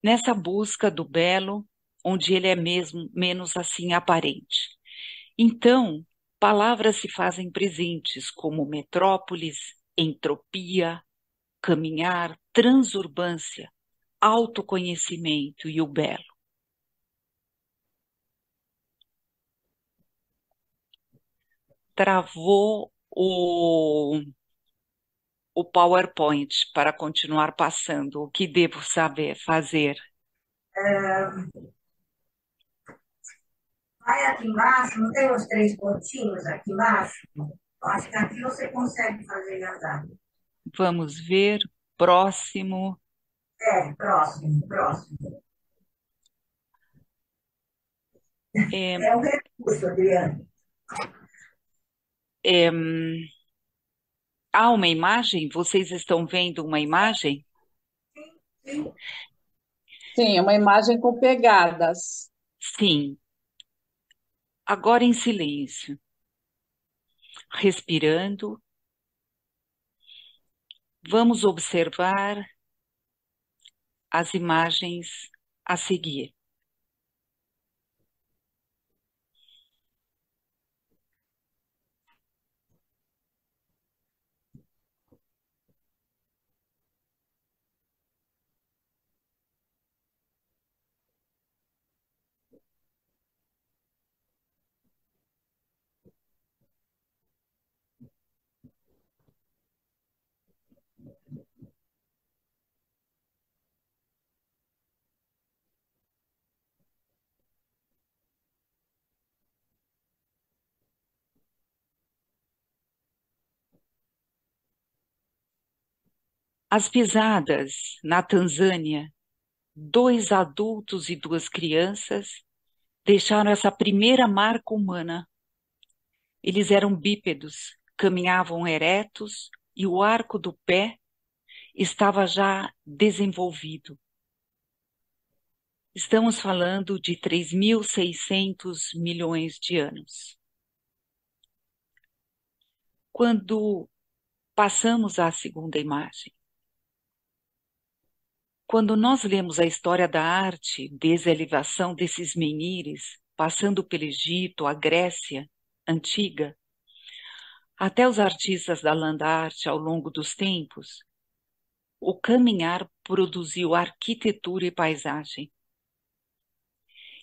nessa busca do belo, onde ele é mesmo menos assim aparente. Então, palavras se fazem presentes como metrópolis, entropia, caminhar, transurbância, autoconhecimento e o belo. Travou o PowerPoint para continuar passando. O que devo saber fazer? Vai aqui embaixo, não tem os três pontinhos aqui embaixo? Eu acho que aqui você consegue fazer andar. Vamos ver. Próximo. É, próximo, próximo. É, É um recurso, Adriano. é, há uma imagem? Vocês estão vendo uma imagem? Sim. Sim, é uma imagem com pegadas. Sim. Agora em silêncio, respirando, vamos observar as imagens a seguir. As pisadas na Tanzânia, dois adultos e duas crianças deixaram essa primeira marca humana. Eles eram bípedos, caminhavam eretos e o arco do pé estava já desenvolvido. Estamos falando de 3.600 milhões de anos. Quando passamos à segunda imagem, quando nós lemos a história da arte, desde a elevação desses menires, passando pelo Egito, a Grécia antiga, até os artistas da land art ao longo dos tempos, o caminhar produziu arquitetura e paisagem.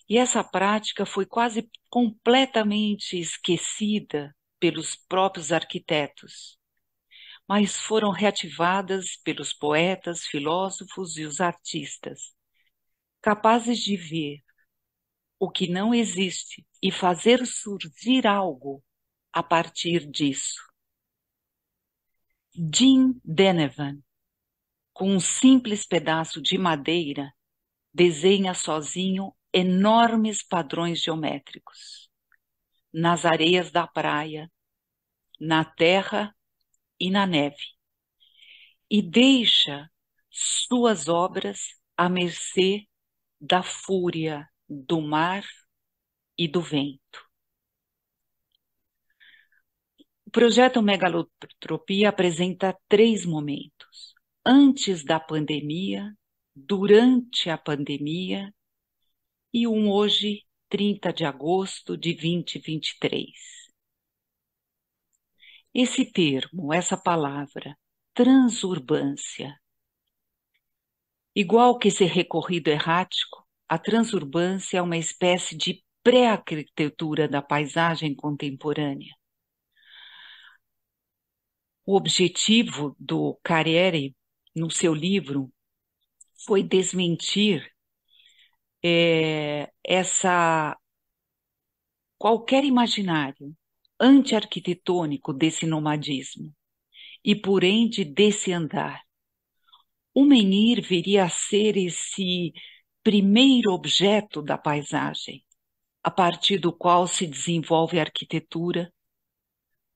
E essa prática foi quase completamente esquecida pelos próprios arquitetos, mas foram reativadas pelos poetas, filósofos e os artistas, capazes de ver o que não existe e fazer surgir algo a partir disso. Jim Denevan, com um simples pedaço de madeira, desenha sozinho enormes padrões geométricos nas areias da praia, na terra e na neve, e deixa suas obras à mercê da fúria do mar e do vento. O projeto Megalotropia apresenta três momentos: antes da pandemia, durante a pandemia e um hoje, 30 de agosto de 2023. Esse termo, essa palavra, transurbância, igual que esse recorrido errático, a transurbância é uma espécie de pré-arquitetura da paisagem contemporânea. O objetivo do Carriere, no seu livro, foi desmentir essa qualquer imaginário anti-arquitetônico desse nomadismo e por ende desse andar. O menhir viria a ser esse primeiro objeto da paisagem, a partir do qual se desenvolve a arquitetura,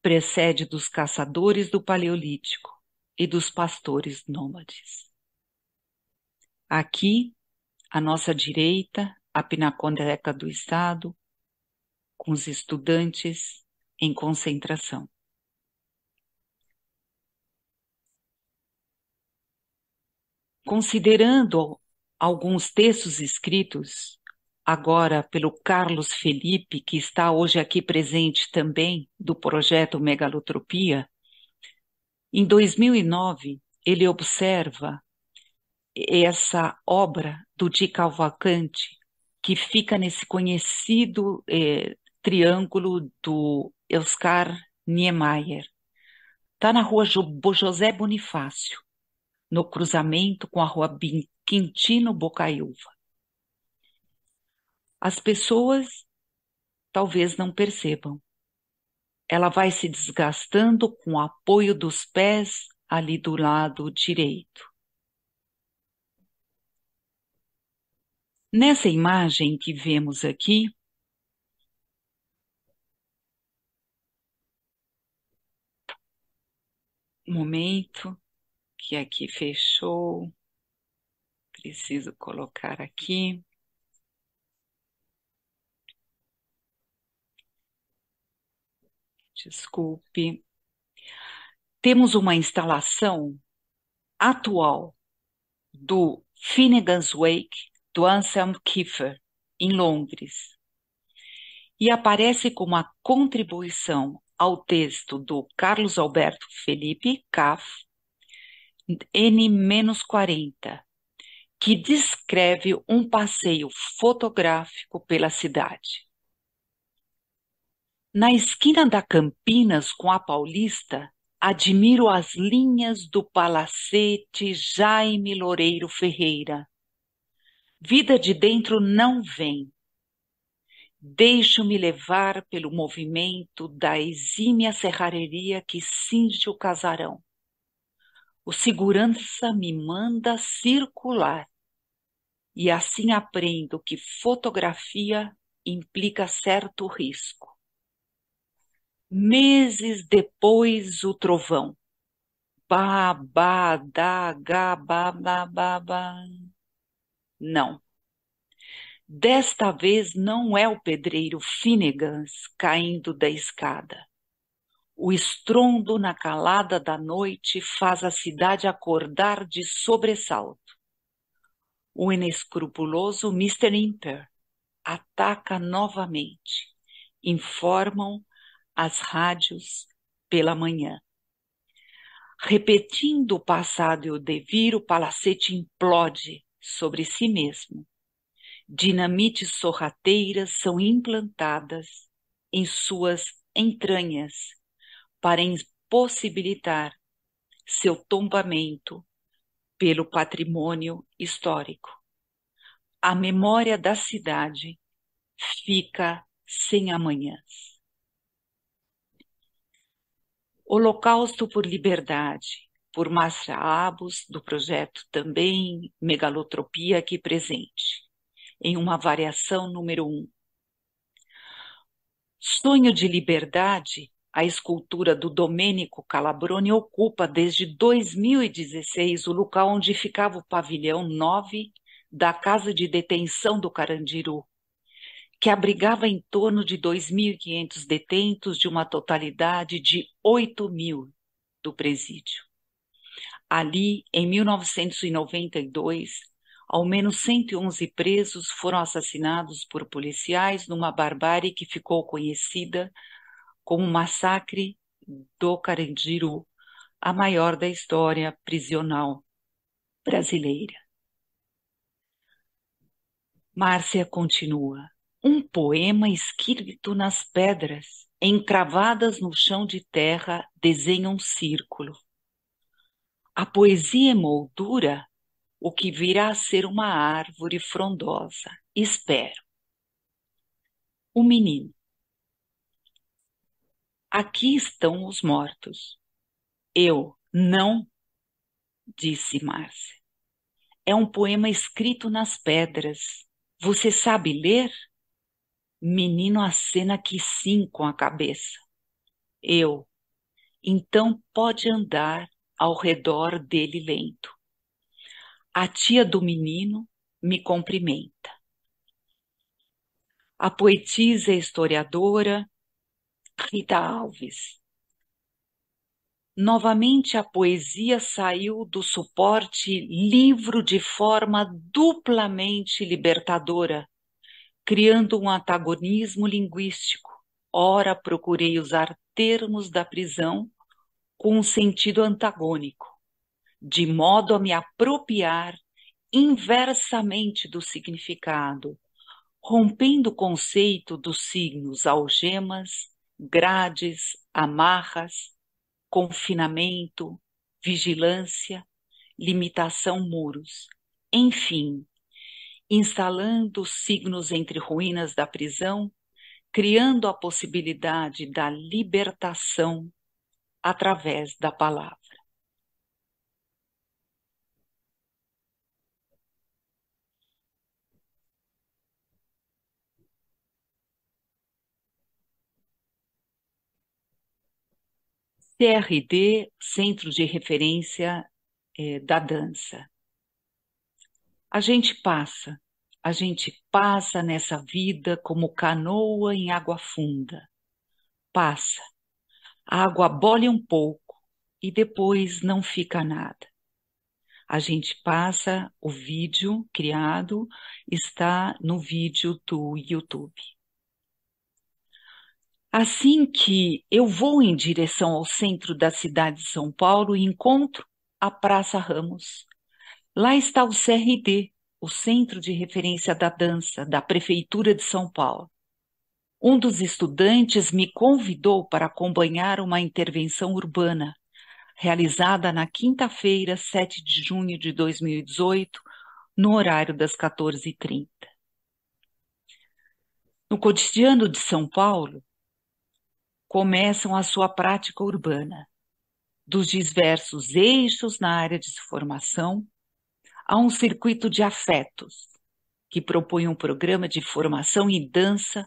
precede dos caçadores do Paleolítico e dos pastores nômades. Aqui, à nossa direita, a Pinacoteca do Estado, com os estudantes em concentração. Considerando alguns textos escritos agora pelo Carlos Felipe, que está hoje aqui presente também, do projeto Megalotropia. Em 2009, ele observa essa obra do Di Cavalcanti, que fica nesse conhecido triângulo do Oscar Niemeyer. Está na rua José Bonifácio, no cruzamento com a rua Quintino Bocaiúva. As pessoas talvez não percebam. Ela vai se desgastando com o apoio dos pés ali do lado direito. Nessa imagem que vemos aqui, um momento que aqui fechou, preciso colocar aqui. Desculpe. Temos uma instalação atual do Finnegan's Wake, do Anselm Kiefer, em Londres. E aparece como a contribuição ao texto do Carlos Alberto Felipe, CAF, N-40, que descreve um passeio fotográfico pela cidade. Na esquina da Campinas com a Paulista, admiro as linhas do Palacete Jaime Loureiro Ferreira. Vida de dentro não vem. Deixo-me levar pelo movimento da exímia serrareria que cinge o casarão. O segurança me manda circular. E assim aprendo que fotografia implica certo risco. Meses depois, o trovão. Ba, ba, da, ga, ba, ba, ba, ba. Não. Desta vez não é o pedreiro Finnegans caindo da escada. O estrondo na calada da noite faz a cidade acordar de sobressalto. O inescrupuloso Mr. Imper ataca novamente. Informam as rádios pela manhã. Repetindo o passado e o devir, o palacete implode sobre si mesmo. Dinamites sorrateiras são implantadas em suas entranhas para impossibilitar seu tombamento pelo patrimônio histórico. A memória da cidade fica sem amanhãs. Holocausto por Liberdade, por Márcia Abos, do projeto também Megalotropia aqui presente, em uma variação número 1. Sonho de Liberdade, a escultura do Domênico Calabrone ocupa desde 2016 o local onde ficava o pavilhão 9 da Casa de Detenção do Carandiru, que abrigava em torno de 2.500 detentos de uma totalidade de 8.000 do presídio. Ali, em 1992, ao menos 111 presos foram assassinados por policiais numa barbárie que ficou conhecida como Massacre do Carandiru, a maior da história prisional brasileira. Márcia continua. Um poema escrito nas pedras, encravadas no chão de terra, desenha um círculo. A poesia emoldura o que virá a ser uma árvore frondosa. Espero. O menino. Aqui estão os mortos. Eu não, disse Márcia. É um poema escrito nas pedras. Você sabe ler? Menino acena que sim com a cabeça. Eu. Então pode andar ao redor dele lento. A tia do menino me cumprimenta. A poetisa e historiadora Rita Alves. novamente a poesia saiu do suporte livro de forma duplamente libertadora, criando um antagonismo linguístico. Ora, procurei usar termos da prisão com um sentido antagônico, de modo a me apropriar inversamente do significado, rompendo o conceito dos signos algemas, grades, amarras, confinamento, vigilância, limitação, muros. Enfim, instalando signos entre ruínas da prisão, criando a possibilidade da libertação através da palavra. CRD, Centro de Referência da Dança. A gente passa nessa vida como canoa em água funda. Passa, a água bole um pouco e depois não fica nada. A gente passa, o vídeo criado está no vídeo do YouTube. Assim que eu vou em direção ao centro da cidade de São Paulo e encontro a Praça Ramos. Lá está o CRD, o Centro de Referência da Dança, da Prefeitura de São Paulo. Um dos estudantes me convidou para acompanhar uma intervenção urbana, realizada na quinta-feira, 7 de junho de 2018, no horário das 14h30. No cotidiano de São Paulo, começam a sua prática urbana, dos diversos eixos na área de formação, a um circuito de afetos, que propõe um programa de formação em dança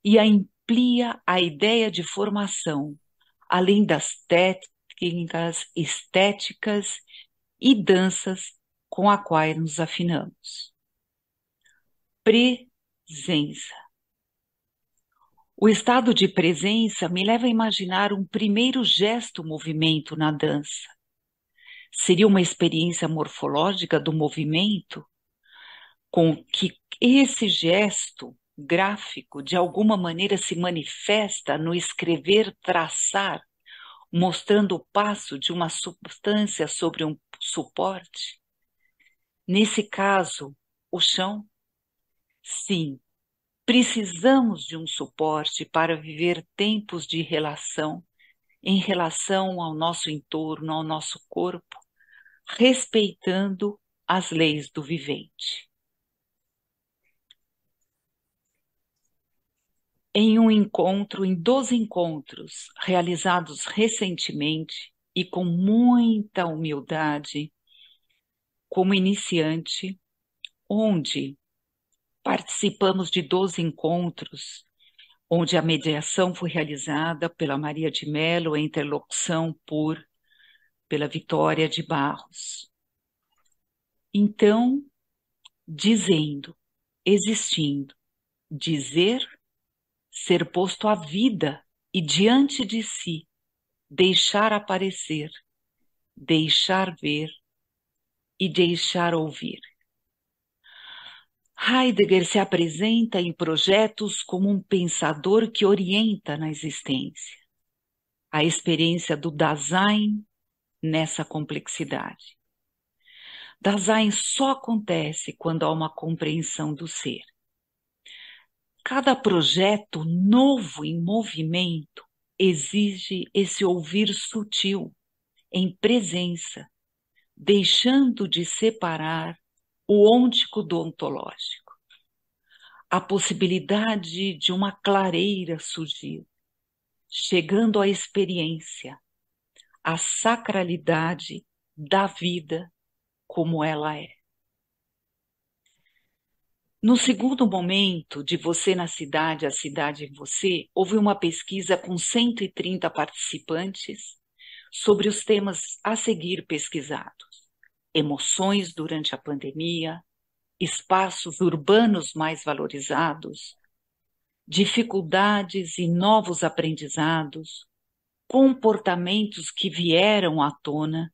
e amplia a ideia de formação, além das técnicas, estéticas e danças com a qual nos afinamos. Presença. O estado de presença me leva a imaginar um primeiro gesto-movimento na dança. Seria uma experiência morfológica do movimento, com que esse gesto gráfico de alguma maneira se manifesta no escrever, traçar, mostrando o passo de uma substância sobre um suporte. Nesse caso, o chão? Sim, precisamos de um suporte para viver tempos de relação, em relação ao nosso entorno, ao nosso corpo, respeitando as leis do vivente. Em 2 encontros realizados recentemente e com muita humildade, como iniciante, onde participamos de 12 encontros, onde a mediação foi realizada pela Maria de Mello, a interlocução pela Vitória de Barros. Então, dizendo, existindo, dizer, ser posto à vida e diante de si, deixar aparecer, deixar ver e deixar ouvir. Heidegger se apresenta em projetos como um pensador que orienta na existência, a experiência do Dasein nessa complexidade. Dasein só acontece quando há uma compreensão do ser. Cada projeto novo em movimento exige esse ouvir sutil, em presença, deixando de separar o ôntico do ontológico. A possibilidade de uma clareira surgir, chegando à experiência, à sacralidade da vida como ela é. No segundo momento de Você na Cidade, a Cidade em Você, houve uma pesquisa com 130 participantes sobre os temas a seguir pesquisados: emoções durante a pandemia, espaços urbanos mais valorizados, dificuldades e novos aprendizados, comportamentos que vieram à tona,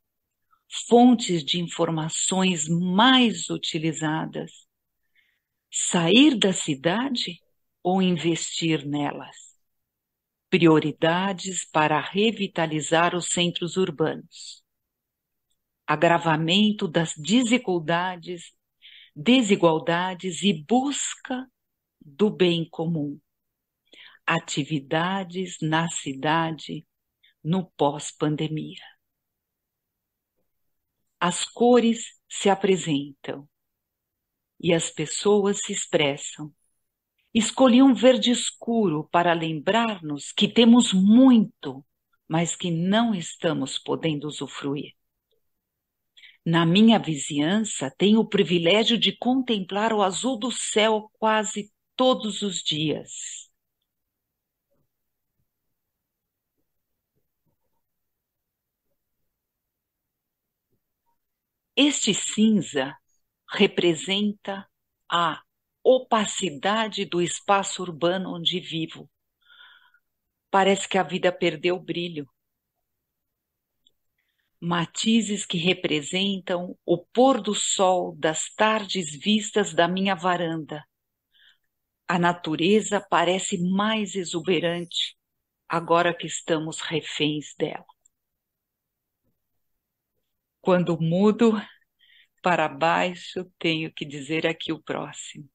fontes de informações mais utilizadas, sair da cidade ou investir nelas? Prioridades para revitalizar os centros urbanos. Agravamento das desigualdades e busca do bem comum. Atividades na cidade no pós-pandemia. As cores se apresentam e as pessoas se expressam. Escolhi um verde escuro para lembrar-nos que temos muito, mas que não estamos podendo usufruir. Na minha vizinhança, tenho o privilégio de contemplar o azul do céu quase todos os dias. Este cinza representa a opacidade do espaço urbano onde vivo. Parece que a vida perdeu o brilho. Matizes que representam o pôr do sol das tardes vistas da minha varanda. A natureza parece mais exuberante agora que estamos reféns dela. Quando mudo para baixo, tenho que dizer aqui o próximo.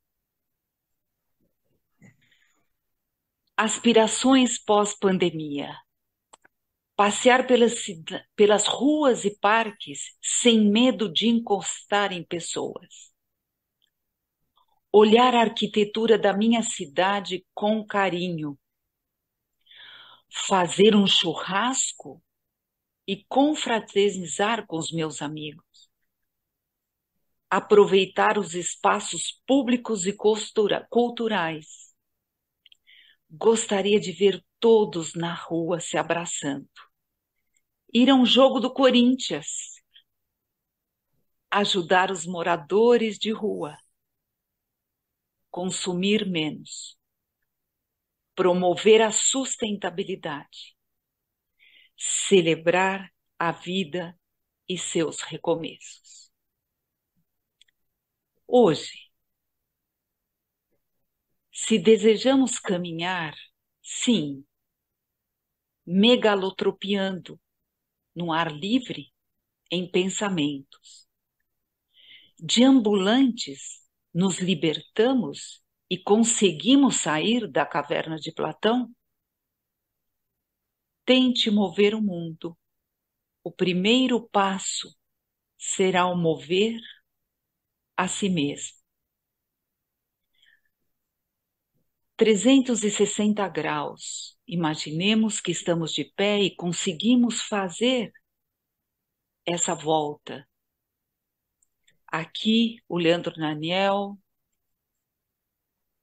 Aspirações pós-pandemia. Passear pelas ruas e parques sem medo de encostar em pessoas. Olhar a arquitetura da minha cidade com carinho. Fazer um churrasco e confraternizar com os meus amigos. Aproveitar os espaços públicos e culturais. Gostaria de ver todos na rua se abraçando. Ir a um jogo do Corinthians. Ajudar os moradores de rua. Consumir menos. Promover a sustentabilidade. Celebrar a vida e seus recomeços. Hoje, se desejamos caminhar, sim, megalotropiando no ar livre, em pensamentos. De ambulantes, nos libertamos e conseguimos sair da caverna de Platão? Tente mover o mundo. O primeiro passo será o mover a si mesmo. 360 graus. Imaginemos que estamos de pé e conseguimos fazer essa volta. Aqui, o Leandro Naniel,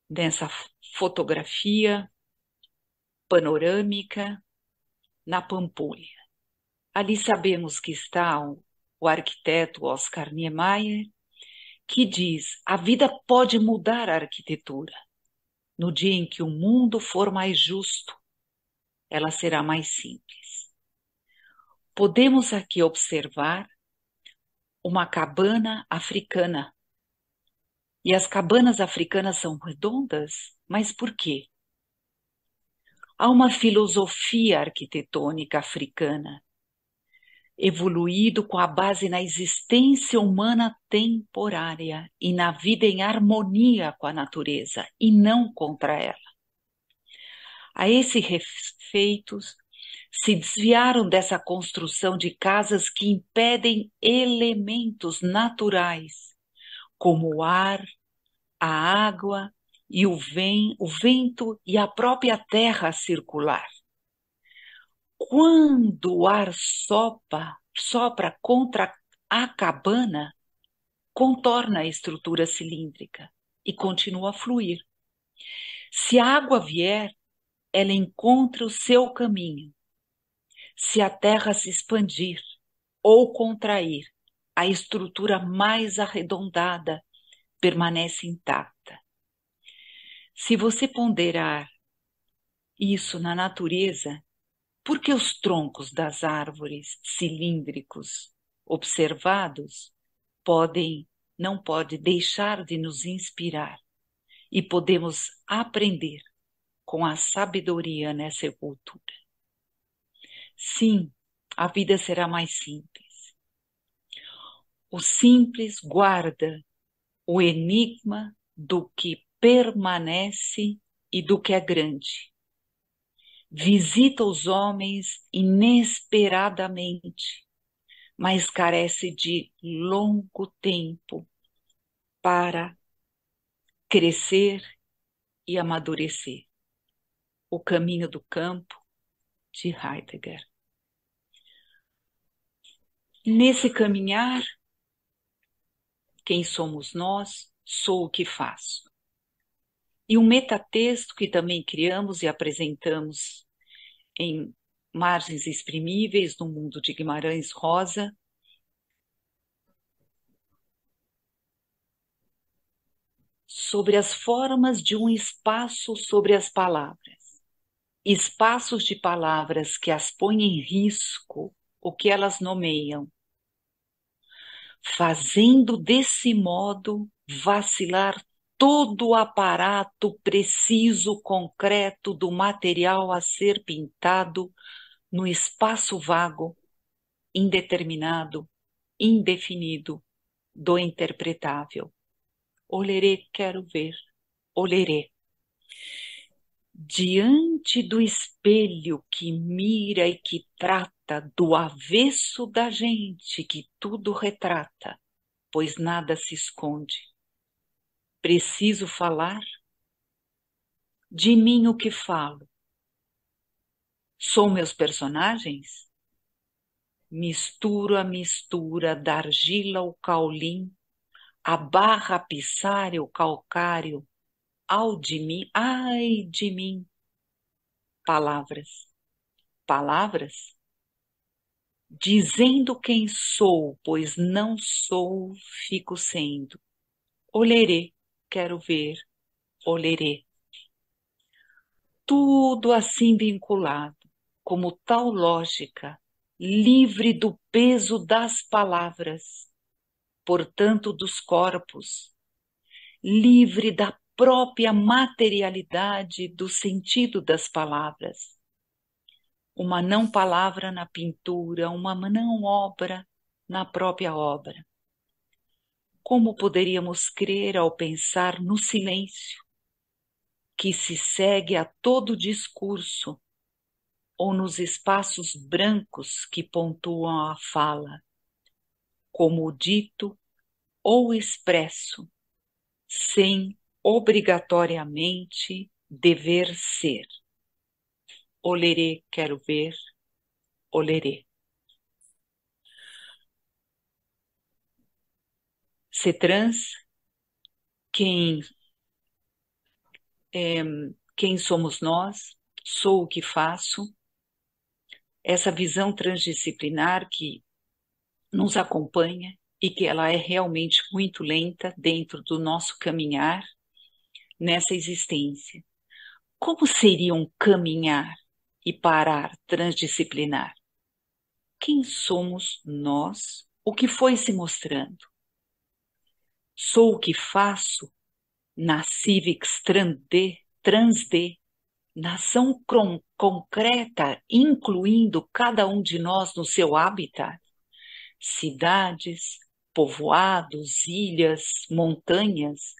nessa fotografia panorâmica, na Pampulha. Ali sabemos que está o arquiteto Oscar Niemeyer, que diz: a vida pode mudar a arquitetura. No dia em que o mundo for mais justo, ela será mais simples. Podemos aqui observar uma cabana africana. E as cabanas africanas são redondas, mas por quê? Há uma filosofia arquitetônica africana, evoluído com a base na existência humana temporária e na vida em harmonia com a natureza e não contra ela. A esses efeitos, se desviaram dessa construção de casas que impedem elementos naturais, como o ar, a água e o vento e a própria terra circular. Quando o ar sopra contra a cabana, contorna a estrutura cilíndrica e continua a fluir. Se a água vier, ela encontra o seu caminho. Se a terra se expandir ou contrair, a estrutura mais arredondada permanece intacta. Se você ponderar isso na natureza, Porque os troncos das árvores cilíndricos observados não pode deixar de nos inspirar e podemos aprender com a sabedoria nessa cultura. Sim, a vida será mais simples. O simples guarda o enigma do que permanece e do que é grande. Visita os homens inesperadamente, mas carece de longo tempo para crescer e amadurecer. O caminho do campo, de Heidegger. Nesse caminhar, quem somos nós, sou o que faço. E um metatexto que também criamos e apresentamos em Margens Exprimíveis, no Mundo de Guimarães Rosa, sobre as formas de um espaço sobre as palavras. Espaços de palavras que as põem em risco o que elas nomeiam, fazendo desse modo vacilar todo o aparato preciso, concreto do material a ser pintado no espaço vago, indeterminado, indefinido do interpretável. Olerê, quero ver, olerê. Diante do espelho que mira e que trata do avesso da gente que tudo retrata, pois nada se esconde. Preciso falar? De mim o que falo? Sou meus personagens? Misturo a mistura da argila ao caulim, a barra a pissário, o calcário, ao de mim, ai de mim. Palavras, palavras? Dizendo quem sou, pois não sou, fico sendo. Olerê, quero ver, olerê. Tudo assim vinculado, como tal lógica, livre do peso das palavras, portanto dos corpos, livre da própria materialidade do sentido das palavras. Uma não palavra na pintura, uma não obra na própria obra. Como poderíamos crer ao pensar no silêncio, que se segue a todo discurso, ou nos espaços brancos que pontuam a fala, como o dito ou expresso, sem obrigatoriamente dever ser. Olerê, quero ver, olerê. Ser trans, quem somos nós, sou o que faço, essa visão transdisciplinar que nos acompanha e que ela é realmente muito lenta dentro do nosso caminhar nessa existência. Como seria um caminhar e parar transdisciplinar? Quem somos nós? O que foi se mostrando? Sou o que faço na civics trans-D, nação concreta, incluindo cada um de nós no seu habitat, cidades, povoados, ilhas, montanhas,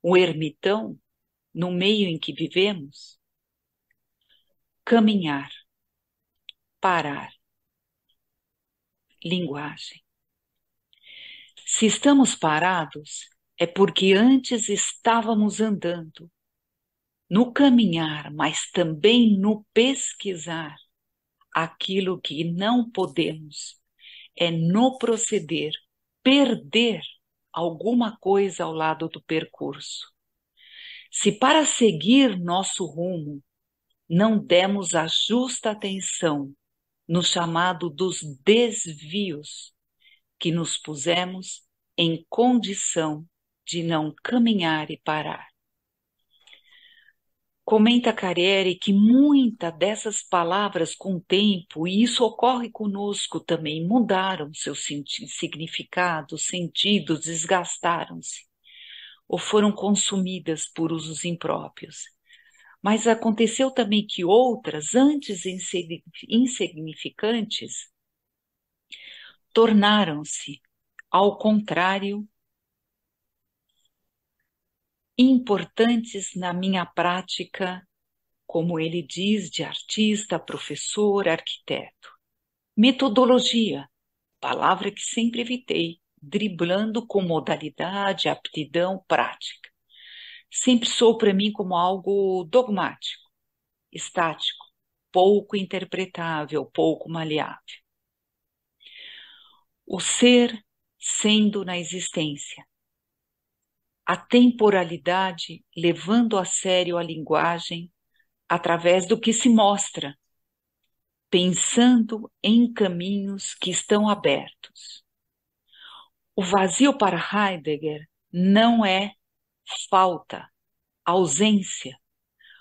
o ermitão, no meio em que vivemos. Caminhar, parar, linguagem. Se estamos parados, é porque antes estávamos andando. No caminhar, mas também no pesquisar, aquilo que não podemos é no proceder perder alguma coisa ao lado do percurso. Se para seguir nosso rumo não demos a justa atenção no chamado dos desvios, que nos pusemos em condição de não caminhar e parar. Comenta Carriere que muitas dessas palavras, com o tempo, e isso ocorre conosco também, mudaram seu significado, sentidos, desgastaram-se, ou foram consumidas por usos impróprios. Mas aconteceu também que outras, antes insignificantes, tornaram-se, ao contrário, importantes na minha prática, como ele diz, de artista, professor, arquiteto. Metodologia, palavra que sempre evitei, driblando com modalidade, aptidão, prática. Sempre soou para mim como algo dogmático, estático, pouco interpretável, pouco maleável. O ser sendo na existência. A temporalidade levando a sério a linguagem através do que se mostra, pensando em caminhos que estão abertos. O vazio para Heidegger não é falta, ausência,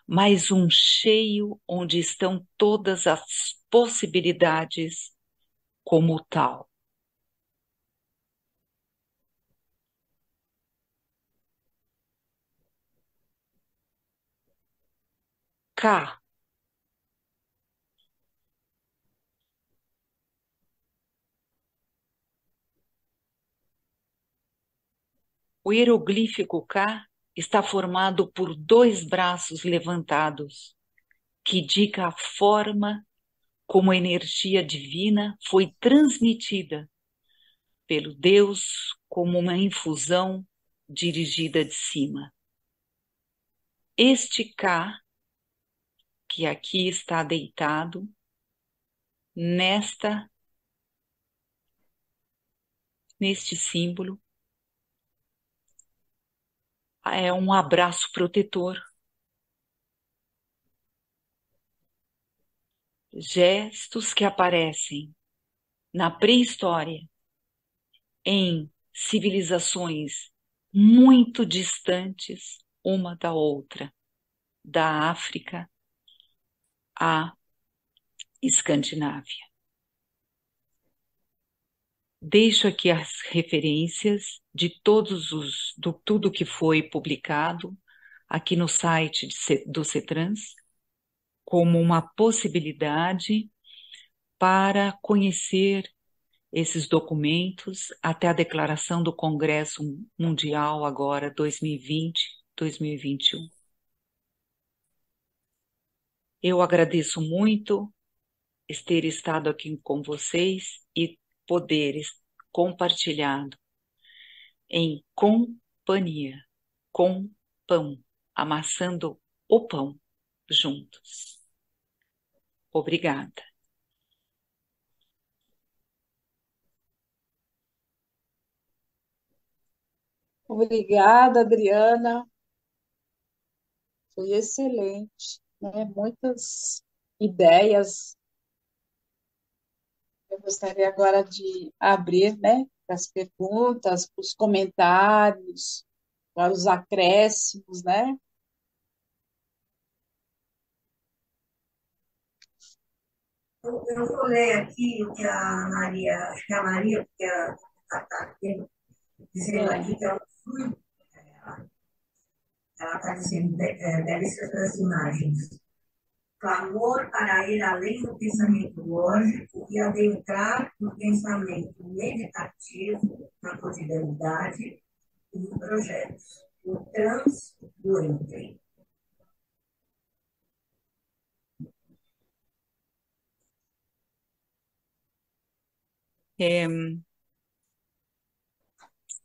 mas um cheio onde estão todas as possibilidades como tal. K. O hieroglífico K está formado por 2 braços levantados, que indica a forma como a energia divina foi transmitida pelo Deus como uma infusão dirigida de cima. Este K, que aqui está deitado, neste símbolo, é um abraço protetor. Gestos que aparecem na pré-história em civilizações muito distantes uma da outra, da África à Escandinávia. Deixo aqui as referências de tudo que foi publicado aqui no site do CETRANS, como uma possibilidade para conhecer esses documentos até a declaração do Congresso Mundial agora 2020-2021. Eu agradeço muito ter estado aqui com vocês e poder compartilhado em companhia, com pão, amassando o pão juntos. Obrigada. Obrigada, Adriana. Foi excelente, né? Muitas ideias. Eu gostaria agora de abrir, né, para as perguntas, para os comentários, para os acréscimos, né? Eu vou ler aqui o que a Maria, acho que é a Maria, porque está dizendo aqui que ela está dizendo, belíssimas das imagens. Clamor para ir além do pensamento lógico e adentrar no pensamento meditativo, na cotidianidade e em projetos. O trans do entre.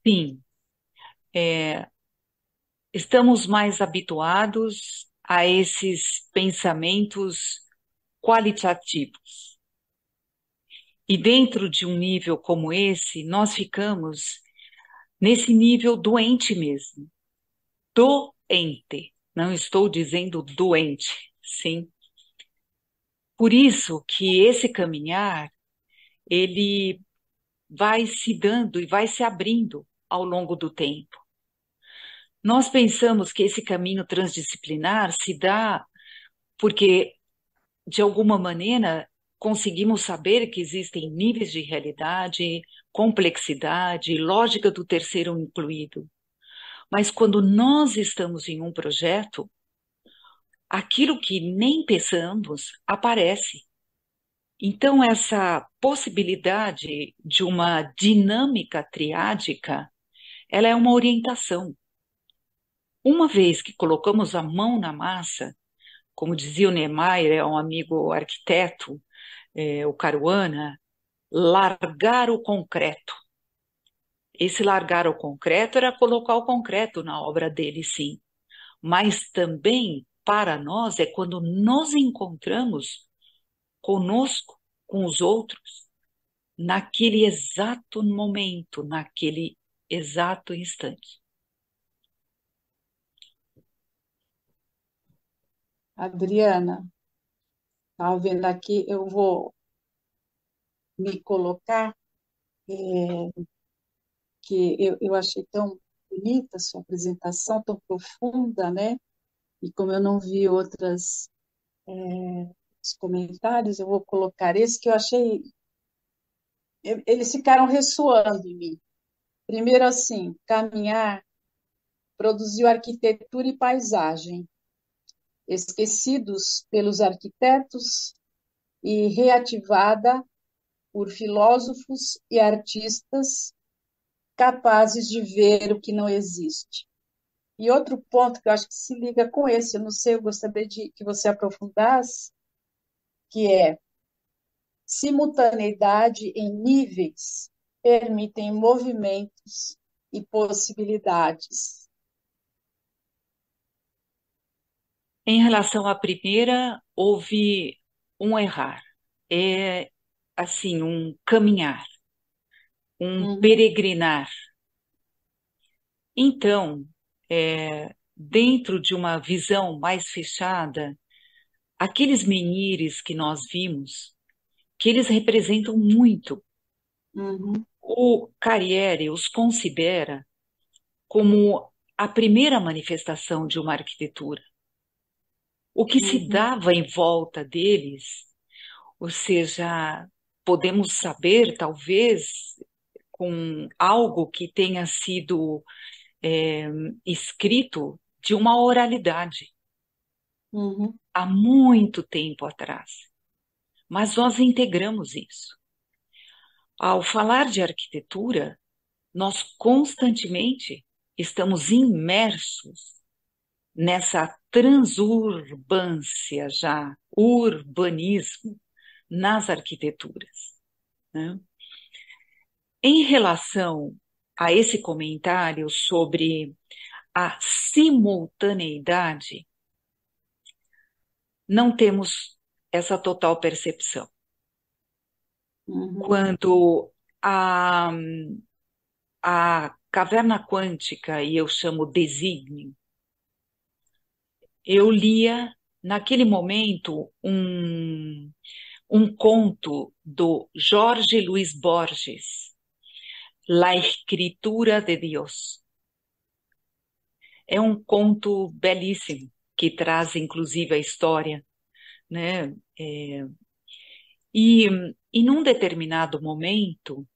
Sim, estamos mais habituados a esses pensamentos qualitativos. E dentro de um nível como esse, nós ficamos nesse nível doente mesmo. Doente. Não estou dizendo doente, sim. Por isso que esse caminhar, ele vai se dando e vai se abrindo ao longo do tempo. Nós pensamos que esse caminho transdisciplinar se dá porque, de alguma maneira, conseguimos saber que existem níveis de realidade, complexidade, lógica do terceiro incluído. Mas quando nós estamos em um projeto, aquilo que nem pensamos aparece. Então, essa possibilidade de uma dinâmica triádica, ela é uma orientação. Uma vez que colocamos a mão na massa, como dizia o Niemeyer, é um amigo arquiteto, o Caruana, largar o concreto. Esse largar o concreto era colocar o concreto na obra dele, sim. Mas também, para nós, é quando nos encontramos conosco, com os outros, naquele exato momento, naquele exato instante. Adriana, estava vendo aqui, eu vou me colocar, que eu achei tão bonita a sua apresentação, tão profunda, né? E como eu não vi os comentários, eu vou colocar esse que eu achei, eles ficaram ressoando em mim. Primeiro, assim, caminhar produziu arquitetura e paisagem, esquecidos pelos arquitetos e reativada por filósofos e artistas capazes de ver o que não existe. E outro ponto que eu acho que se liga com esse, eu não sei, eu gostaria de que você aprofundasse, que é simultaneidade em níveis permitem movimentos e possibilidades. Em relação à primeira, houve um errar. É, assim, um caminhar, um Uhum, peregrinar. Então, dentro de uma visão mais fechada, aqueles menires que nós vimos, que eles representam muito. uhum, O Carriere os considera como a primeira manifestação de uma arquitetura. O que se uhum, dava em volta deles, ou seja, podemos saber, talvez, com algo que tenha sido é, escrito de uma oralidade uhum, há muito tempo atrás. Mas nós integramos isso. Ao falar de arquitetura, nós constantemente estamos imersos nessa transurbância já, urbanismo nas arquiteturas, né? Em relação a esse comentário sobre a simultaneidade, não temos essa total percepção. uhum, Quando a caverna quântica, e eu chamo desígnio, eu lia naquele momento um conto do Jorge Luiz Borges, La Escritura de Dios. É um conto belíssimo, que traz inclusive a história, né? E, e num determinado momento,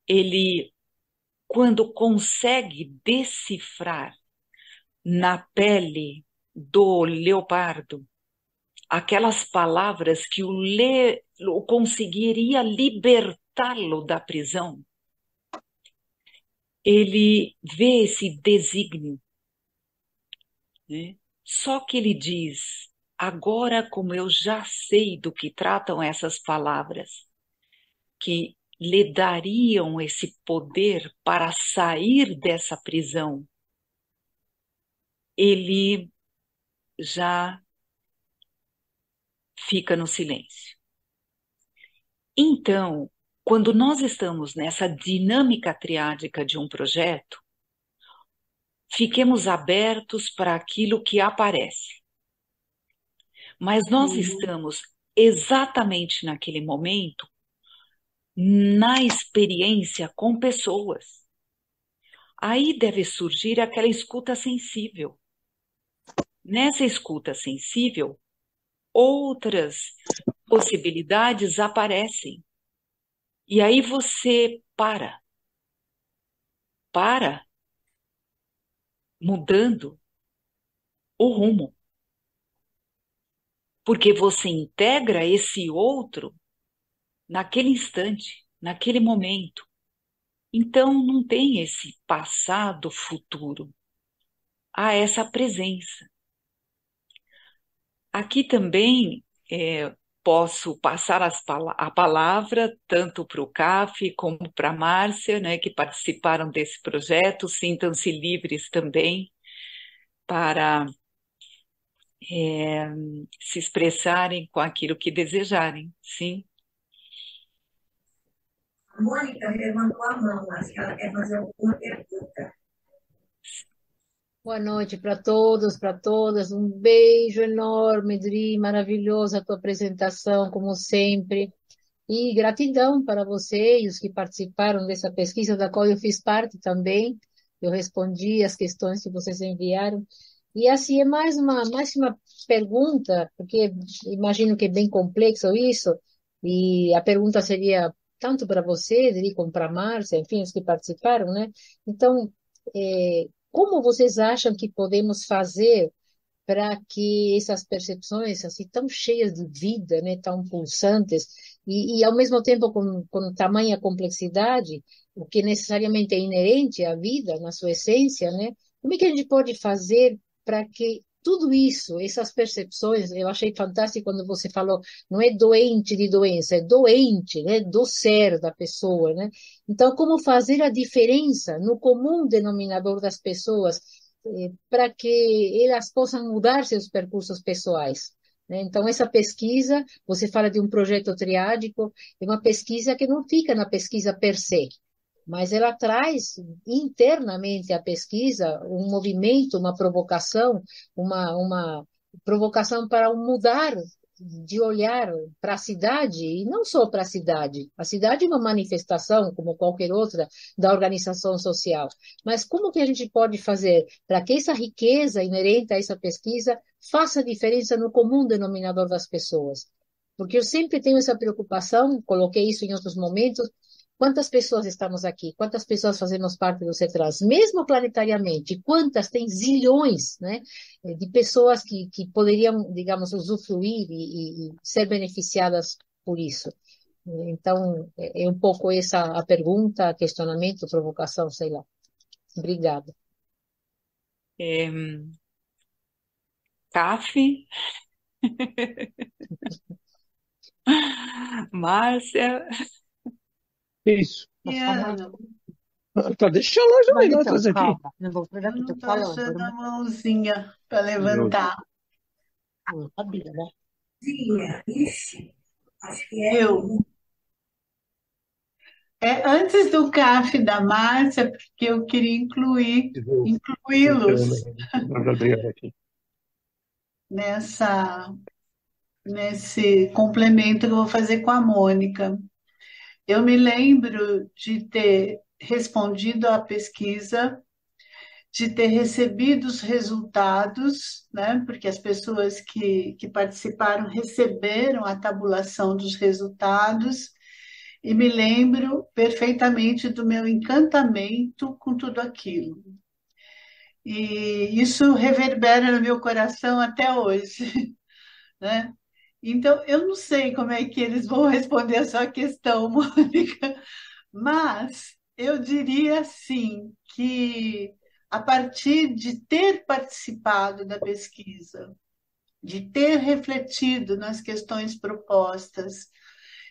ele, quando consegue decifrar na pele do leopardo aquelas palavras que o conseguiria libertá-lo da prisão, ele vê esse desígnio, né? Só que ele diz: agora, como eu já sei do que tratam essas palavras, que lhe dariam esse poder para sair dessa prisão, ele já fica no silêncio. Então, quando nós estamos nessa dinâmica triádica de um projeto, fiquemos abertos para aquilo que aparece. Mas nós uhum, estamos exatamente naquele momento na experiência com pessoas. Aí deve surgir aquela escuta sensível. Nessa escuta sensível, outras possibilidades aparecem. E aí você para, mudando o rumo, porque você integra esse outro naquele instante, naquele momento. Então não tem esse passado, futuro, há essa presença. Aqui também posso passar a palavra tanto para o CAF como para a Márcia, né, que participaram desse projeto. Sintam-se livres também para se expressarem com aquilo que desejarem, sim. A Mônica levantou a mão, acho que ela quer fazer alguma pergunta. Boa noite para todos, para todas. Um beijo enorme, Dri, maravilhosa a tua apresentação, como sempre. E gratidão para você e os que participaram dessa pesquisa, da qual eu fiz parte também. Eu respondi as questões que vocês enviaram. E assim, é mais uma pergunta, porque imagino que é bem complexo isso, e a pergunta seria tanto para você, Dri, como para a Márcia, enfim, os que participaram, né? Então, como vocês acham que podemos fazer para que essas percepções assim tão cheias de vida, né, tão pulsantes e ao mesmo tempo com tamanha complexidade, o que necessariamente é inerente à vida na sua essência, né? Como é que a gente pode fazer para que tudo isso, essas percepções, eu achei fantástico quando você falou, não é doente de doença, é doente, né, do ser da pessoa, né? Então, como fazer a diferença no comum denominador das pessoas para que elas possam mudar seus percursos pessoais, né? Então, essa pesquisa, você fala de um projeto triádico, é uma pesquisa que não fica na pesquisa per se, mas ela traz internamente à pesquisa um movimento, uma provocação para um mudar de olhar para a cidade, e não só para a cidade. A cidade é uma manifestação, como qualquer outra, da organização social. Mas como que a gente pode fazer para que essa riqueza inerente a essa pesquisa faça diferença no comum denominador das pessoas? Porque eu sempre tenho essa preocupação, coloquei isso em outros momentos. Quantas pessoas estamos aqui? Quantas pessoas fazemos parte do CETRANS? Mesmo planetariamente, quantas? Tem zilhões, né, de pessoas que poderiam, digamos, usufruir e ser beneficiadas por isso. Então, é um pouco essa a pergunta, questionamento, provocação, sei lá. Obrigada. CAF, Márcia. Isso. Ana, Tá, deixa eu lá Mas minutos então, aqui. calma, não vou eu pegar que não estou estou falando. achando a mãozinha para levantar. Não sabia, né? Tinha, ixi, acho que é. Eu. Antes do CAF da Márcia, porque eu queria incluí-los nesse complemento que eu vou fazer com a Mônica. Eu me lembro de ter respondido à pesquisa, de ter recebido os resultados, né? Porque as pessoas que participaram receberam a tabulação dos resultados, e me lembro perfeitamente do meu encantamento com tudo aquilo. E isso reverbera no meu coração até hoje, né? Então, eu não sei como é que eles vão responder a sua questão, Mônica, mas eu diria assim que a partir de ter participado da pesquisa, de ter refletido nas questões propostas,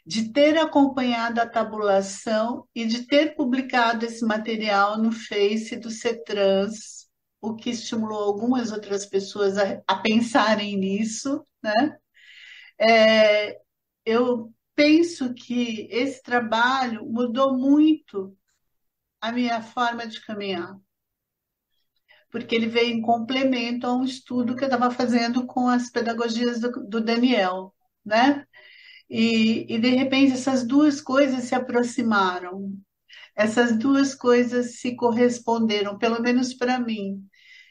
de ter acompanhado a tabulação e de ter publicado esse material no Face do CETRANS, o que estimulou algumas outras pessoas a pensarem nisso, né? Eu penso que esse trabalho mudou muito a minha forma de caminhar, porque ele veio em complemento a um estudo que eu estava fazendo com as pedagogias do Daniel, né? E de repente essas duas coisas se aproximaram. essas duas coisas se corresponderam, pelo menos para mim.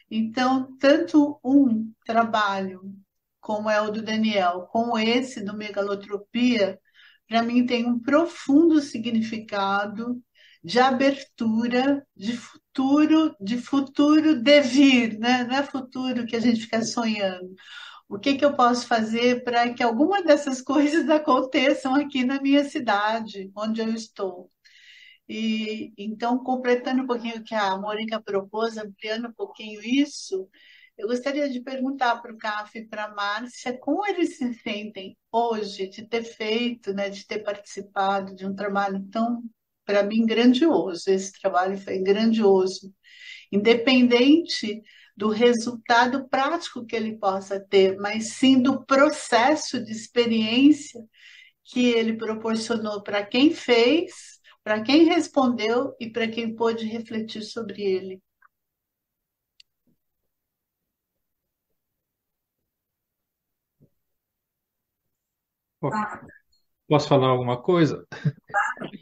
Então, tanto um trabalho, como é o do Daniel, como esse do Megalotropia, para mim tem um profundo significado de abertura, de futuro devir, né? Não é futuro que a gente fica sonhando. O que que eu posso fazer para que alguma dessas coisas aconteçam aqui na minha cidade, onde eu estou? E então, completando um pouquinho o que a Mônica propôs, ampliando um pouquinho isso, eu gostaria de perguntar para o CAF e para a Márcia como eles se sentem hoje de ter feito, né, de ter participado de um trabalho tão, para mim, grandioso. Esse trabalho foi grandioso, independente do resultado prático que ele possa ter, mas sim do processo de experiência que ele proporcionou para quem fez, para quem respondeu e para quem pôde refletir sobre ele. Posso falar alguma coisa?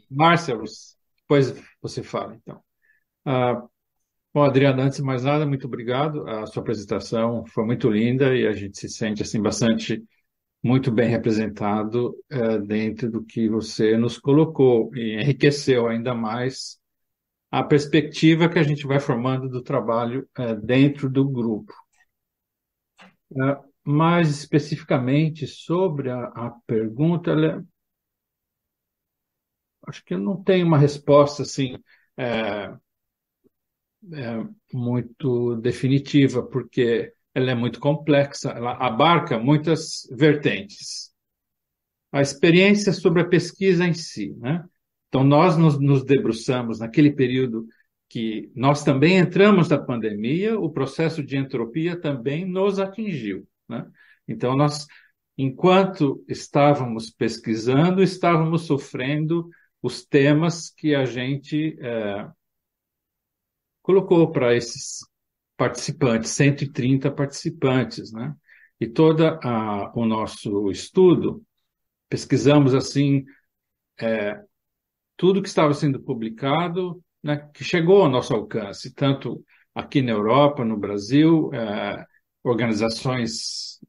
Márcia, depois você fala, então. Ah, bom, Adriana, antes de mais nada, muito obrigado. A sua apresentação foi muito linda e a gente se sente assim bastante muito bem representado dentro do que você nos colocou e enriqueceu ainda mais a perspectiva que a gente vai formando do trabalho dentro do grupo. Mais especificamente sobre a pergunta, acho que eu não tenho uma resposta assim é, muito definitiva, porque ela é muito complexa, ela abarca muitas vertentes. A experiência sobre a pesquisa em si, né? Então, nós nos debruçamos naquele período que nós também entramos na pandemia, o processo de entropia também nos atingiu, né? Então, nós, enquanto estávamos pesquisando, estávamos sofrendo os temas que a gente colocou para esses participantes, 130 participantes, né? E todo o nosso estudo, pesquisamos assim tudo que estava sendo publicado, né, que chegou ao nosso alcance, tanto aqui na Europa, no Brasil, organizações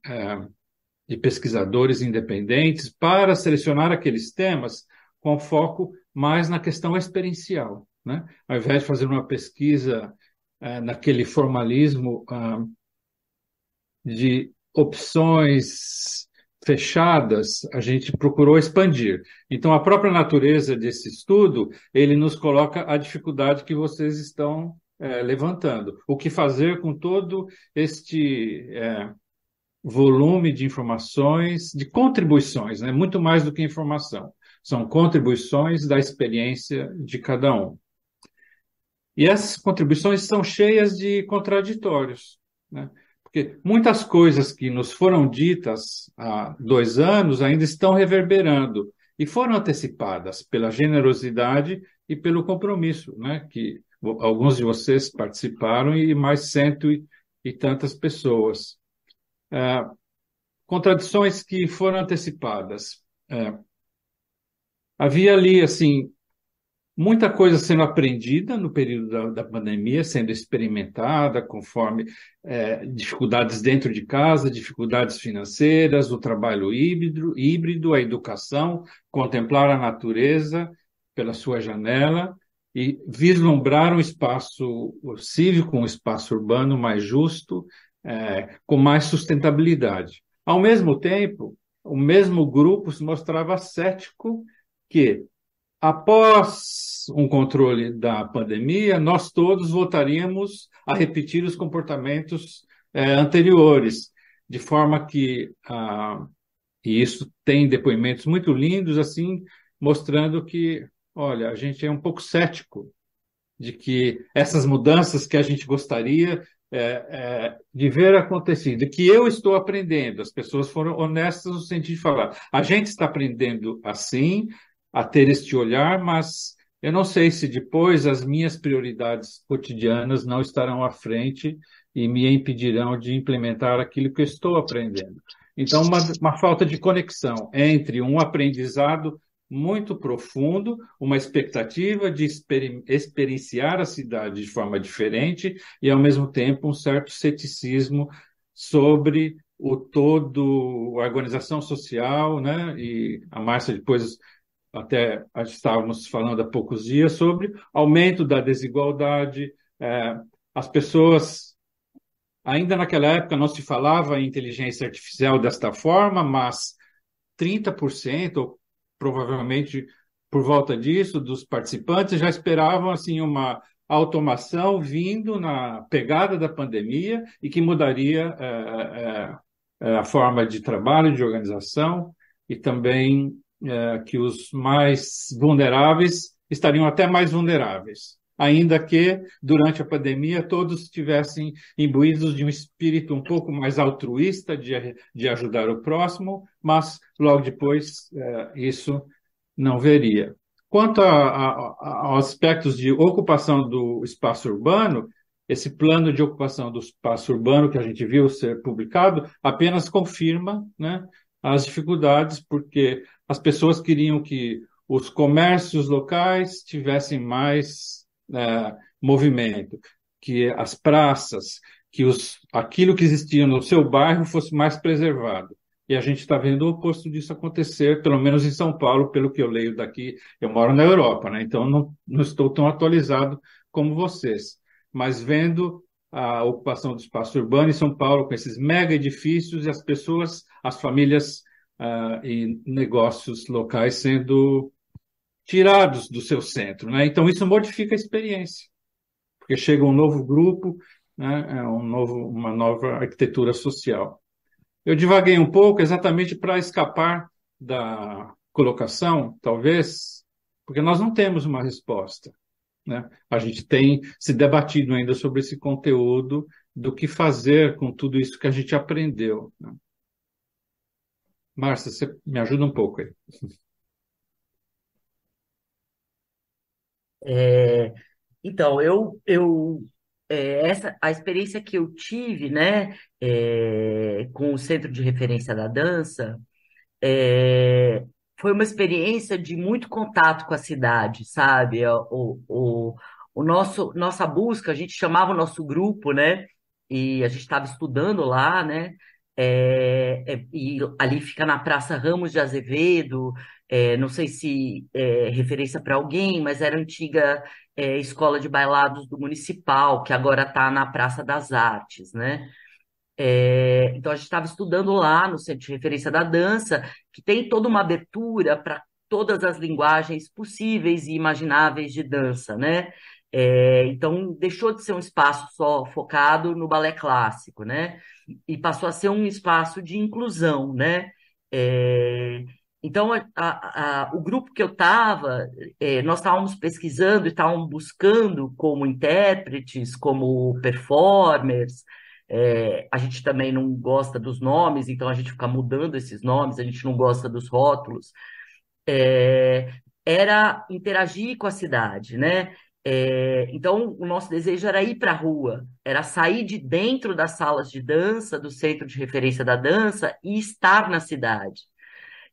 de pesquisadores independentes, para selecionar aqueles temas com foco mais na questão experiencial, né? Ao invés de fazer uma pesquisa naquele formalismo de opções fechadas, a gente procurou expandir. Então, a própria natureza desse estudo, ele nos coloca a dificuldade que vocês estão levantando. O que fazer com todo este volume de informações, de contribuições, né? Muito mais do que informação. São contribuições da experiência de cada um. E essas contribuições são cheias de contraditórios, né? Porque muitas coisas que nos foram ditas há 2 anos ainda estão reverberando e foram antecipadas pela generosidade e pelo compromisso, né? Que alguns de vocês participaram e mais 100 e tantas pessoas. Contradições que foram antecipadas. Havia ali, assim, muita coisa sendo aprendida no período da pandemia, sendo experimentada conforme dificuldades dentro de casa, dificuldades financeiras, o trabalho híbrido, a educação, contemplar a natureza pela sua janela e vislumbrar um espaço cívico, um espaço urbano mais justo, com mais sustentabilidade. Ao mesmo tempo, o mesmo grupo se mostrava cético que após um controle da pandemia, nós todos voltaríamos a repetir os comportamentos anteriores, de forma que, e isso tem depoimentos muito lindos, assim, mostrando que, olha, a gente é um pouco cético de que essas mudanças que a gente gostaria de ver acontecido, que eu estou aprendendo, as pessoas foram honestas no sentido de falar, a gente está aprendendo assim, a ter este olhar, mas eu não sei se depois as minhas prioridades cotidianas não estarão à frente e me impedirão de implementar aquilo que eu estou aprendendo. Então, uma falta de conexão entre um aprendizado muito profundo, uma expectativa de experienciar a cidade de forma diferente e, ao mesmo tempo, um certo ceticismo sobre o todo, a organização social, né? E a Márcia depois até estávamos falando há poucos dias sobre aumento da desigualdade, as pessoas. Ainda naquela época não se falava em inteligência artificial desta forma, mas 30%, ou provavelmente por volta disso, dos participantes já esperavam assim uma automação vindo na pegada da pandemia e que mudaria a forma de trabalho, de organização e também que os mais vulneráveis estariam até mais vulneráveis, ainda que durante a pandemia todos estivessem imbuídos de um espírito um pouco mais altruísta de ajudar o próximo, mas logo depois isso não veria. Quanto aos aspectos de ocupação do espaço urbano, esse plano de ocupação do espaço urbano que a gente viu ser publicado apenas confirma, né, as dificuldades, porque as pessoas queriam que os comércios locais tivessem mais movimento, que as praças, aquilo que existia no seu bairro fosse mais preservado. E a gente está vendo o oposto disso acontecer, pelo menos em São Paulo, pelo que eu leio daqui. Eu moro na Europa, né? Então não estou tão atualizado como vocês. Mas vendo a ocupação do espaço urbano em São Paulo, com esses mega edifícios e as pessoas, as famílias e negócios locais sendo tirados do seu centro, né? Então isso modifica a experiência, porque chega um novo grupo, né? Uma nova arquitetura social. Eu divaguei um pouco exatamente para escapar da colocação, talvez, porque nós não temos uma resposta, né? A gente tem se debatido ainda sobre esse conteúdo do que fazer com tudo isso que a gente aprendeu, né? Márcia, você me ajuda um pouco aí. É, então, a experiência que eu tive, né, com o Centro de Referência da Dança, é, foi uma experiência de muito contato com a cidade, sabe? Nossa busca, a gente chamava o nosso grupo, né? E a gente estava estudando lá, né? E ali fica na Praça Ramos de Azevedo, não sei se é referência para alguém, mas era a antiga escola de bailados do Municipal, que agora está na Praça das Artes, né? Então, a gente estava estudando lá no Centro de Referência da Dança, que tem toda uma abertura para todas as linguagens possíveis e imagináveis de dança, né? Então, deixou de ser um espaço só focado no balé clássico, né? E passou a ser um espaço de inclusão, né? É, então, o grupo que eu estava, nós estávamos pesquisando e estávamos buscando como intérpretes, como performers. A gente também não gosta dos nomes, então a gente fica mudando esses nomes, a gente não gosta dos rótulos. É, Era interagir com a cidade, né? Então, o nosso desejo era ir para a rua, era sair de dentro das salas de dança, do centro de referência da dança e estar na cidade.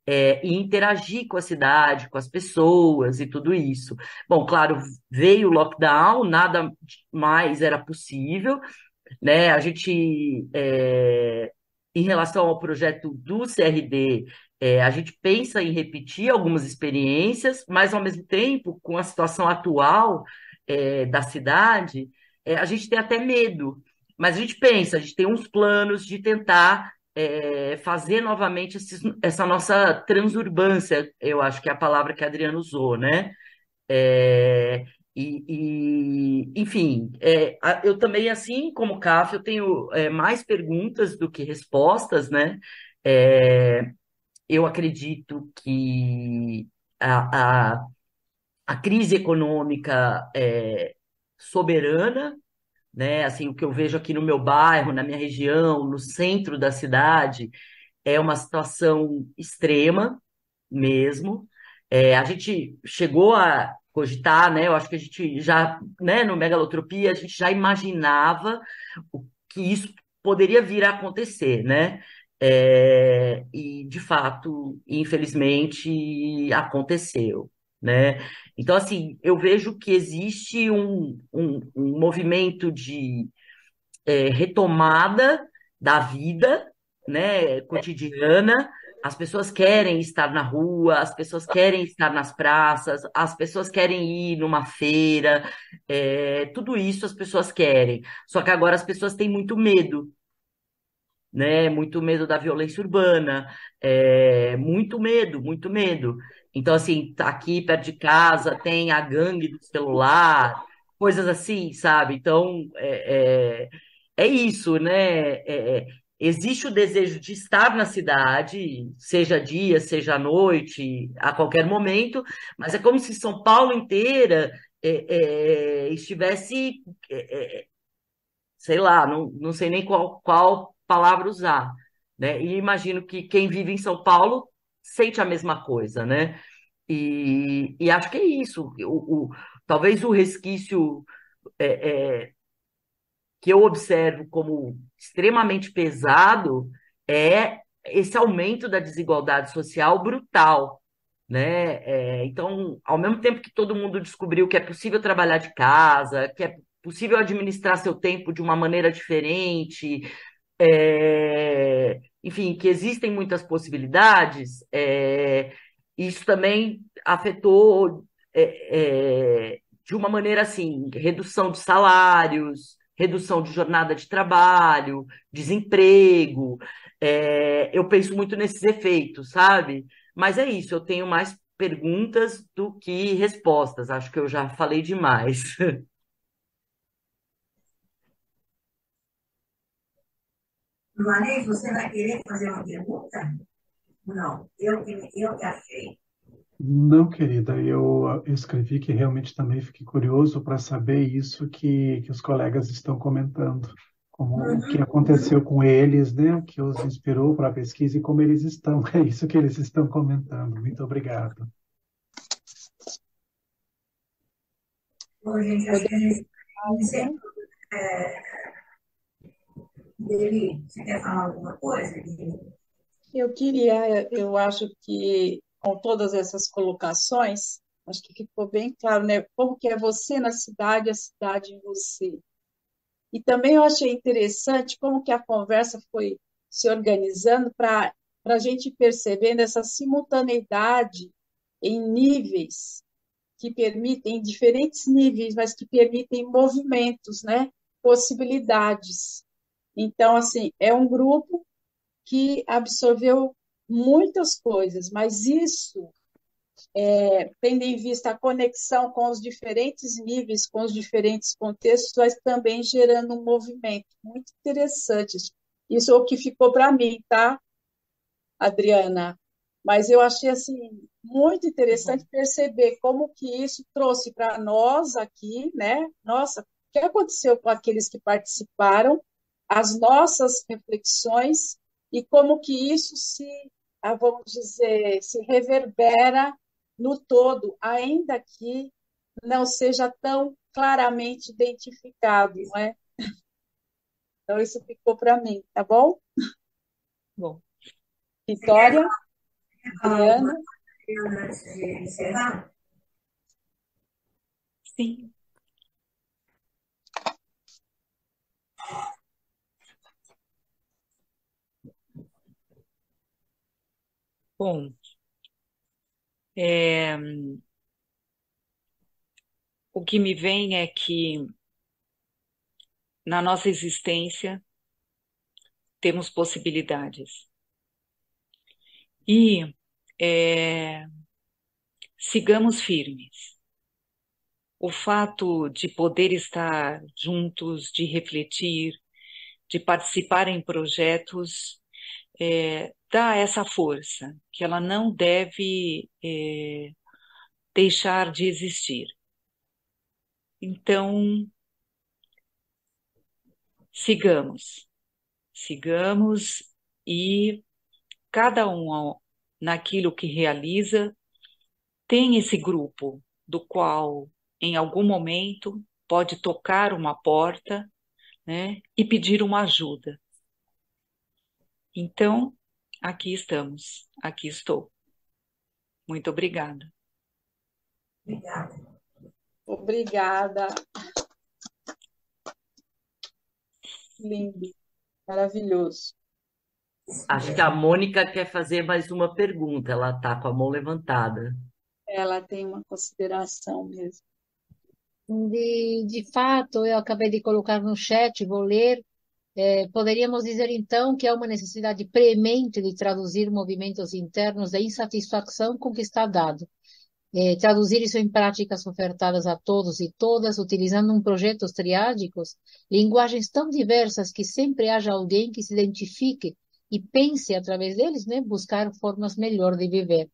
E interagir com a cidade, com as pessoas e tudo isso. Bom, claro, veio o lockdown, nada mais era possível, né? Em relação ao projeto do CRD, a gente pensa em repetir algumas experiências, mas, ao mesmo tempo, com a situação atual, da cidade, a gente tem até medo. Mas a gente pensa, a gente tem uns planos de tentar fazer novamente essa nossa transurbância, eu acho que é a palavra que a Adriana usou, né? É, Enfim, eu também, assim como o CAF, eu tenho mais perguntas do que respostas, né? É, eu acredito que a, a, a crise econômica é soberana, né? Assim, o que eu vejo aqui no meu bairro, na minha região, no centro da cidade, é uma situação extrema mesmo. A gente chegou a cogitar, né? Eu acho que a gente já, né, no Megalotropia, a gente já imaginava o que isso poderia vir a acontecer, né? E, de fato, infelizmente, aconteceu, né? Então, assim, eu vejo que existe um movimento de retomada da vida, né, cotidiana. As pessoas querem estar na rua, as pessoas querem estar nas praças, as pessoas querem ir numa feira, tudo isso as pessoas querem. Só que agora as pessoas têm muito medo, né? Muito medo da violência urbana, muito medo, muito medo. Então, assim, tá aqui perto de casa tem a gangue do celular, coisas assim, sabe? Então, é isso, né? Existe o desejo de estar na cidade, seja dia, seja à noite, a qualquer momento, mas é como se São Paulo inteira estivesse sei lá, não sei nem qual palavra usar, né? E imagino que quem vive em São Paulo sente a mesma coisa, né? E acho que é isso. Talvez o resquício que eu observo como extremamente pesado é esse aumento da desigualdade social brutal, né? Então, ao mesmo tempo que todo mundo descobriu que é possível trabalhar de casa, que é possível administrar seu tempo de uma maneira diferente, enfim, que existem muitas possibilidades, isso também afetou de uma maneira assim, redução de salários, redução de jornada de trabalho, desemprego. Eu penso muito nesses efeitos, sabe? Mas é isso, eu tenho mais perguntas do que respostas. Acho que eu já falei demais. Marês, você vai querer fazer uma pergunta? Não, eu que achei. Não, querida, eu escrevi que realmente também fiquei curioso para saber isso que os colegas estão comentando, como o que Uhum. aconteceu com eles, né, o que os inspirou para a pesquisa e como eles estão. É isso que eles estão comentando. Muito obrigado. Bom, gente, acho que a gente encerrou. Dele, você quer falar alguma coisa? Eu acho que com todas essas colocações, acho que ficou bem claro, né? Como que é você na cidade, a cidade em você. E também eu achei interessante como que a conversa foi se organizando para a gente percebendo essa simultaneidade em níveis que permitem, em diferentes níveis, mas que permitem movimentos, né? Possibilidades. Então, assim, é um grupo que absorveu muitas coisas, mas isso, tendo em vista a conexão com os diferentes níveis, com os diferentes contextos, vai também gerando um movimento muito interessante. Isso é o que ficou para mim, tá, Adriana? Mas eu achei assim muito interessante perceber como que isso trouxe para nós aqui, né? Nossa, o que aconteceu com aqueles que participaram, as nossas reflexões e como que isso se, vamos dizer, se reverbera no todo, ainda que não seja tão claramente identificado, não é? Então isso ficou para mim, tá bom? Bom, Você quer Vitória, falar alguma Adriana. coisa antes de encerrar? sim. Bom, é, o que me vem é que na nossa existência temos possibilidades. E é, sigamos firmes. O fato de poder estar juntos, de refletir, de participar em projetos, dá essa força, que ela não deve deixar de existir. Então, sigamos, sigamos e cada um naquilo que realiza tem esse grupo do qual, em algum momento, pode tocar uma porta, né, e pedir uma ajuda. Então, aqui estamos, aqui estou. Muito obrigada. Obrigada. Obrigada. Lindo, maravilhoso. Acho que a Mônica quer fazer mais uma pergunta. Ela está com a mão levantada. Ela tem uma consideração mesmo. De fato, eu acabei de colocar no chat, vou ler. Poderíamos dizer, então, que há uma necessidade premente de traduzir movimentos internos de insatisfação com o que está dado. Traduzir isso em práticas ofertadas a todos e todas, utilizando projetos triádicos, linguagens tão diversas que sempre haja alguém que se identifique e pense através deles, né, buscar formas melhor de viver.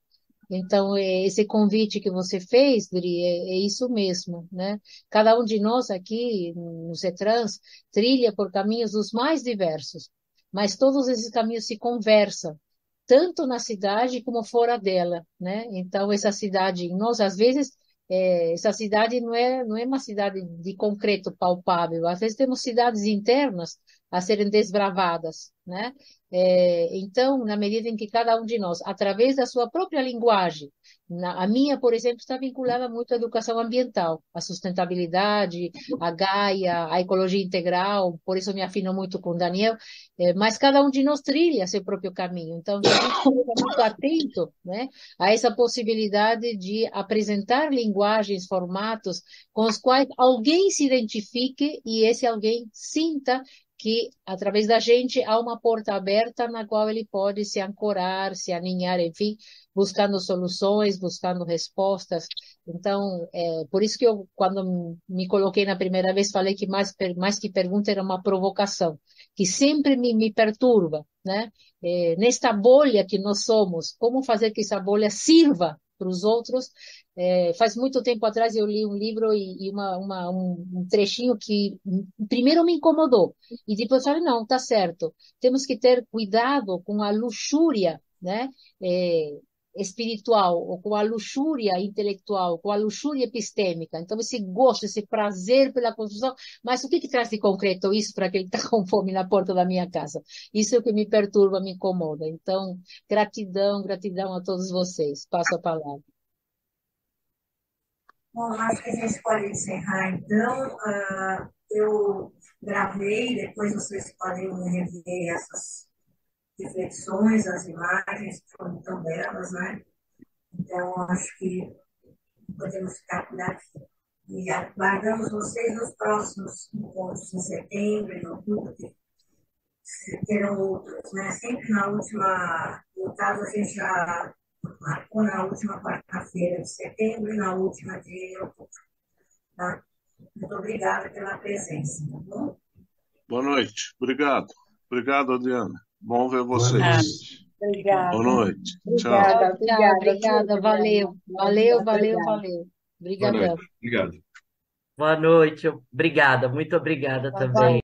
Então, esse convite que você fez, Dri, é isso mesmo, né? Cada um de nós aqui no CETRANS trilha por caminhos dos mais diversos, mas todos esses caminhos se conversam, tanto na cidade como fora dela, né? Então, essa cidade, nós, às vezes, essa cidade não é uma cidade de concreto palpável, às vezes temos cidades internas a serem desbravadas, né? Então, na medida em que cada um de nós, através da sua própria linguagem, a minha, por exemplo, está vinculada muito à educação ambiental, à sustentabilidade, à Gaia, à ecologia integral, por isso me afino muito com o Daniel, mas cada um de nós trilha seu próprio caminho. Então, se a gente esteja muito atento, né, a essa possibilidade de apresentar linguagens, formatos com os quais alguém se identifique e esse alguém sinta que, através da gente, há uma porta aberta na qual ele pode se ancorar, se aninhar, enfim, buscando soluções, buscando respostas. Então, por isso que eu, quando me coloquei na primeira vez, falei que mais que pergunta era uma provocação, que sempre me perturba, né? Nesta bolha que nós somos, como fazer que essa bolha sirva para os outros? Faz muito tempo atrás eu li um livro e um trechinho que primeiro me incomodou, e depois falei, não, tá certo, temos que ter cuidado com a luxúria, né, espiritual, ou com a luxúria intelectual, com a luxúria epistêmica. Então, esse gosto, esse prazer pela construção, mas o que traz de concreto isso para quem está com fome na porta da minha casa? Isso é o que me perturba, me incomoda. Então, gratidão, gratidão a todos vocês. Passo a palavra. Bom, acho que a gente pode encerrar, então. Eu gravei, depois vocês podem rever essas reflexões, as imagens, que foram tão belas, né? Então, acho que podemos ficar por aqui. E aguardamos vocês nos próximos encontros, em setembro, em outubro, que terão outros, né? Sempre na última, no caso, a gente já marcou na última quarta-feira de setembro e na última de outubro. Tá? Muito obrigada pela presença, tá bom? Boa noite. Obrigado. Obrigado, Adriana. Bom ver Boa vocês. noite. Obrigada. Boa noite. Tchau. Obrigada, Tchau, obrigada. obrigada, valeu, valeu, valeu, valeu. Boa Obrigadão. noite. Obrigado. Boa noite. Obrigada, muito obrigada Boa também.